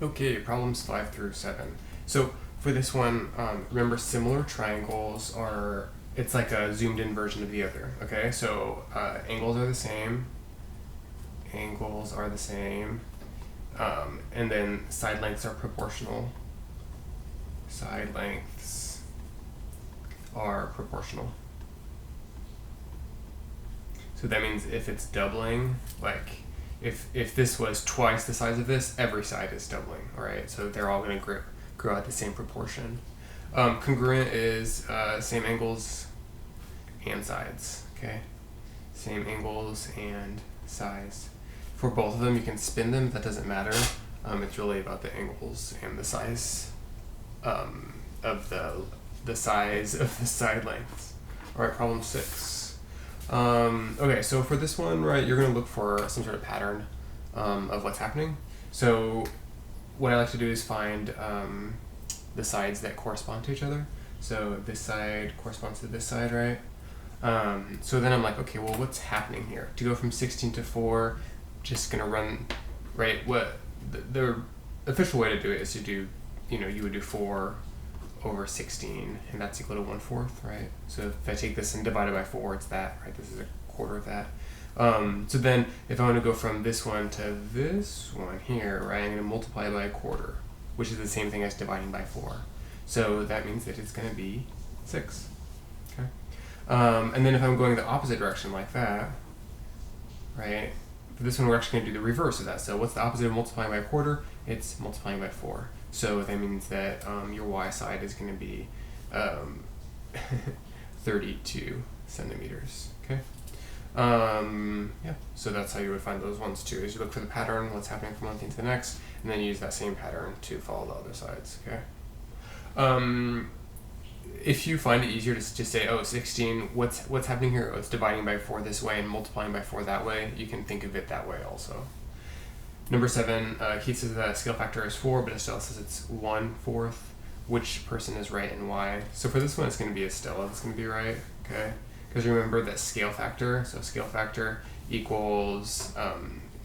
Okay, problems 5 through 7. So for this one, remember similar triangles are, it's like a zoomed in version of the other, okay? So angles are the same, and then side lengths are proportional. Side lengths are proportional. So that means if it's doubling, like if this was twice the size of this, every side is doubling, all right? So they're all going to grow at the same proportion. Congruent is same angles and sides, okay? Same angles and size. For both of them, you can spin them, that doesn't matter. It's really about the angles and the size of the size of the side lengths. All right, problem 6. Okay, so for this one, right, you're going to look for some sort of pattern of what's happening. So what I like to do is find the sides that correspond to each other. So this side corresponds to this side, right? So then I'm like, okay, well, what's happening here? To go from 16 to 4, just going to run, right? What the official way to do it is to do, you would do 4 over 16, and that's equal to 1/4, right? So if I take this and divide it by 4, it's that, right? This is a quarter of that. So then if I want to go from this one to this one here, right, I'm going to multiply by a quarter, which is the same thing as dividing by 4. So that means that it's going to be 6, okay? And then if I'm going the opposite direction like that, right, for this one we're actually going to do the reverse of that. So what's the opposite of multiplying by a quarter? It's multiplying by 4. So that means that your y side is going to be 32 centimeters, okay? Yeah, so that's how you would find those ones too, is you look for the pattern, what's happening from one thing to the next, and then use that same pattern to follow the other sides, okay? If you find it easier to just say, oh, 16, what's happening here? Oh, it's dividing by 4 this way and multiplying by 4 that way. You can think of it that way also. Number 7, Keith says the scale factor is 4, but Estella says it's 1/4. Which person is right and why? So for this one, it's going to be Estella that's going to be right, okay? Because remember that scale factor, so scale factor equals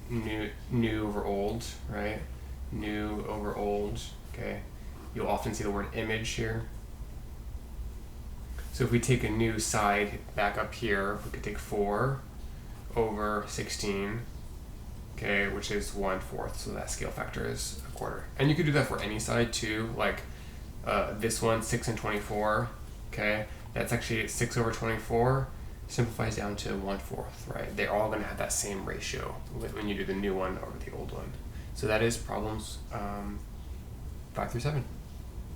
new over old, right? New over old, okay? You'll often see the word image here. So if we take a new side back up here, we could take 4 over 16, okay, which is 1/4, so that scale factor is a quarter. And you could do that for any side too, like this one, 6 and 24, okay? That's actually 6 over 24, simplifies down to 1/4, right? They're all going to have that same ratio when you do the new one over the old one. So that is problems 5 through 7.